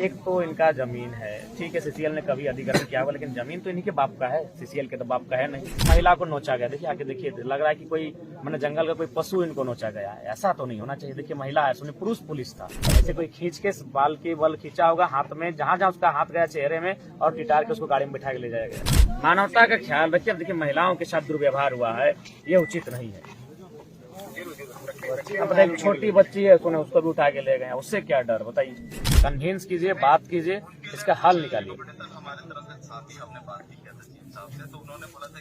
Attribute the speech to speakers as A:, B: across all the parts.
A: एक तो इनका जमीन है, ठीक है, सीसीएल ने कभी अधिग्रहण किया होगा, लेकिन जमीन तो इन्हीं के बाप का है, सीसीएल के तो बाप का है नहीं। महिला को नोचा गया, देखिए आके देखिए, लग रहा है कि कोई मैंने जंगल का कोई पशु इनको नोचा गया है। ऐसा तो नहीं होना चाहिए। देखिए महिला है, सुनिए पुरुष पुलिस था, ऐसे कोई खींच के बाल के बल खींचा होगा हाथ में, जहां जहां उसका हाथ गया चेहरे में, और टिटार के उसको गाड़ी में बैठा के ले जाया गया। मानवता का ख्याल रखिए। अब देखिए महिलाओं के साथ दुर्व्यवहार हुआ है, ये उचित नहीं है। अब एक छोटी बच्ची है, उसको भी उठा के ले गए, उससे क्या डर बताइए। कन्विंस कीजिए, बात कीजिए, इसका हल निकालिए।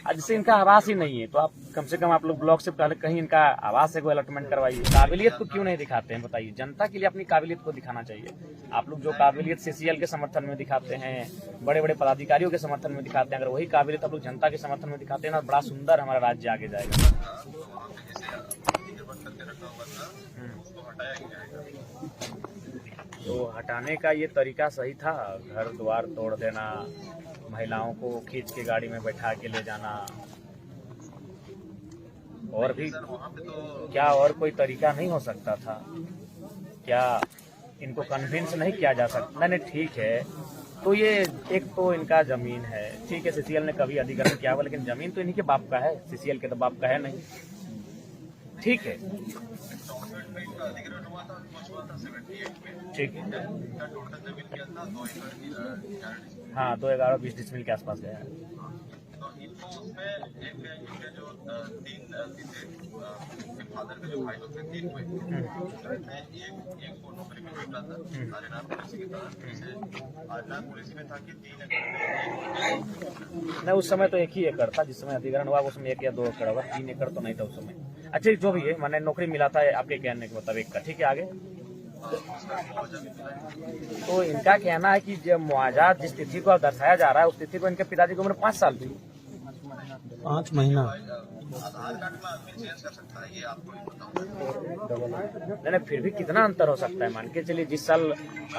A: जिससे इनका आवास ही नहीं है, तो आप कम से कम आप लोग ब्लॉक से पहले कहीं इनका आवास से कोई अलॉटमेंट करवाइए। काबिलियत को क्यों नहीं दिखाते हैं बताइए। जनता के लिए अपनी काबिलियत को दिखाना चाहिए। आप लोग जो काबिलियत सीसीएल के समर्थन में दिखाते हैं, बड़े बड़े पदाधिकारियों के समर्थन में दिखाते हैं, अगर वही काबिलियत आप लोग जनता के समर्थन में दिखाते हैं ना, बड़ा सुंदर हमारा राज्य आगे जाएगा। तो हटाने का ये तरीका सही था, घर द्वार तोड़ देना, महिलाओं को खींच के गाड़ी में बैठा के ले जाना, और भी क्या और कोई तरीका नहीं हो सकता था क्या? इनको कन्विंस नहीं किया जा सकता? नहीं ठीक है, तो ये एक तो इनका जमीन है, ठीक है, सीसीएल ने कभी अधिग्रहण किया होगा, लेकिन जमीन तो इन्हीं के बाप का है, सीसीएल के तो बाप का है नहीं। ठीक है, ठीक है, हाँ 2,1120 डिसमिल के आसपास गया है। नहीं उस समय तो 1 ही एकड़ था, जिस समय अधिग्रहण हुआ उसमें 1 या 2 एकड़ होगा, 3 एकड़ तो नहीं था उस समय। अच्छा जो भी है, मैंने नौकरी मिला था आपके कहने के मुताबिक का, ठीक है आगे। तो इनका कहना है कि जब मुआवजा जिस तिथि को दर्शाया जा रहा है, उस तिथि को इनके पिताजी की उम्र 5 साल थी।
B: 5 महीना
A: नहीं फिर भी कितना अंतर हो सकता है? मान के चलिए जिस साल,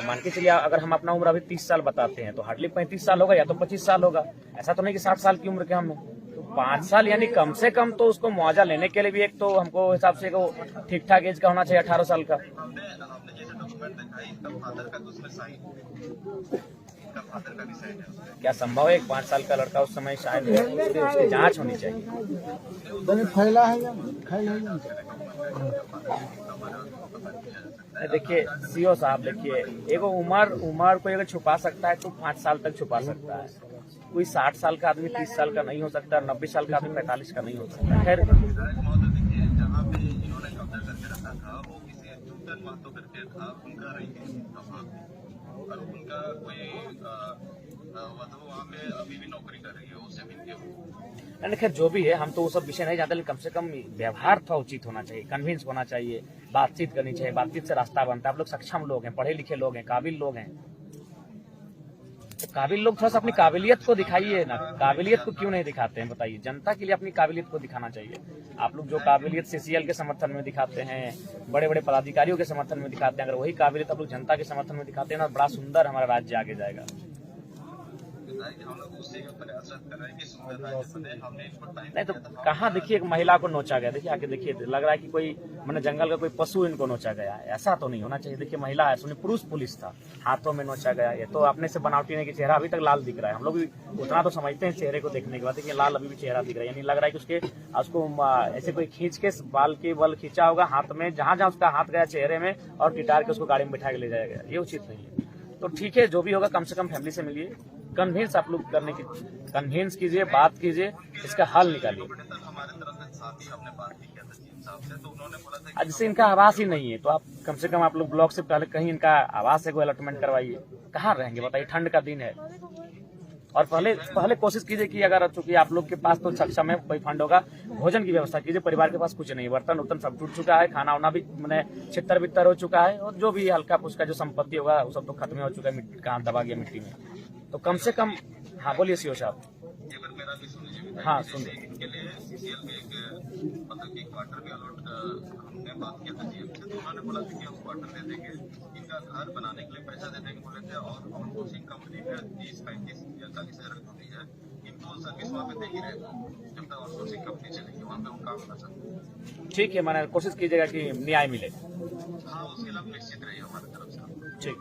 A: मान के चलिए अगर हम अपना उम्र अभी 30 साल बताते हैं, तो हार्डली 35 साल होगा या तो 25 साल होगा। ऐसा तो नहीं कि 60 साल की उम्र के हम, तो 5 साल यानी कम से कम तो उसको मुआवजा लेने के लिए भी एक तो हमको हिसाब से ठीक ठाक एज का होना चाहिए, 18 साल का। क्या संभव है 5 साल का लड़का उस समय शायद उसकी जांच होनी चाहिए।
B: फैला है
A: देखिए सीओ साहब, देखिए एगो उम्र को अगर छुपा सकता है तो 5 साल तक छुपा सकता है। कोई 60 साल का आदमी 30 साल का नहीं हो सकता, 90 साल का आदमी 45 का नहीं हो सकता। खैर खैर जो भी है, हम तो वो सब विषय नहीं जानते, लेकिन कम से कम व्यवहार थोड़ा उचित होना चाहिए, कन्विंस होना चाहिए, बातचीत करनी चाहिए। बातचीत से रास्ता बनता है। आप लोग सक्षम लोग हैं, पढ़े लिखे लोग हैं, काबिल लोग हैं, तो काबिल लोग थोड़ा सा अपनी काबिलियत को दिखाइए ना। काबिलियत को क्यों नहीं दिखाते हैं बताइए। जनता के लिए अपनी काबिलियत को दिखाना चाहिए। आप लोग जो काबिलियत सीसीएल के समर्थन में दिखाते हैं, बड़े बड़े पदाधिकारियों के समर्थन में दिखाते हैं, अगर वही काबिलियत आप लोग जनता के समर्थन में दिखाते हैं ना, बड़ा सुंदर हमारा राज्य आगे जाएगा। नहीं तो कहाँ, देखिए एक महिला को नोचा गया, देखिए आके देखिए, लग रहा है कि कोई मैंने जंगल का कोई पशु इनको नोचा गया है। ऐसा तो नहीं होना चाहिए। देखिए महिला है, सुनिए पुरुष पुलिस था, हाथों में नोचा गया। ये तो अपने से बनावटी नहीं कि चेहरा अभी तक लाल दिख रहा है। हम लोग भी उतना तो समझते हैं चेहरे को देखने के बाद, देखिए लाल अभी भी चेहरा दिख रहा है, यानी लग रहा है कि उसको ऐसे कोई खींच के बाल के बल खींचा होगा हाथ में, जहां जहां उसका हाथ गया चेहरे में, और टिटार के उसको गाड़ी में बैठा के ले जाया गया। ये उचित नहीं है। तो ठीक है, जो भी होगा कम से कम फैमिली से मिलिए, कन्विंस आप लोग करने की कन्विंस कीजिए, बात कीजिए, इसका हल निकालिए। जिससे इनका आवास ही नहीं है, तो आप कम से कम आप लोग ब्लॉक से पहले कहीं इनका आवास से कोई अलॉटमेंट करवाइए। कहाँ रहेंगे बताइए, ठंड का दिन है। और पहले कोशिश कीजिए कि अगर चूंकि आप लोग के पास तो सक्षम है, कोई फंड होगा, भोजन की व्यवस्था कीजिए। परिवार के पास कुछ नहीं, बर्तन उर्तन सब टूट चुका है, खाना वाना भी मैंने छितर बितर हो चुका है, और जो भी हल्का फुल्का जो संपत्ति होगा वो सब तो खत्म हो चुका है, कहाँ दबा गया मिट्टी में। तो कम से कम, हाँ बोलिए सीओ साहब। हाँ सुनिए,
C: बात किया था जीएम से, तो उन्होंने बोला था कि हम क्वार्टर दे देंगे, इनका घर बनाने के लिए पैसा दे देंगे बोले थे। और आउटसोर्सिंग कंपनी में 30-35 या 40 हजार रखी है, इनको सर्विस वहाँ पे दे ही रहेगा जब तक आउटसोर्सिंग कंपनी चलेगी, वहाँ पे उनका काम कर सकते।
A: ठीक है, मैंने कोशिश कीजिएगा कि न्याय मिले।
C: हाँ उसके लिए निश्चित रहिए हमारी तरफ से।
A: ठीक।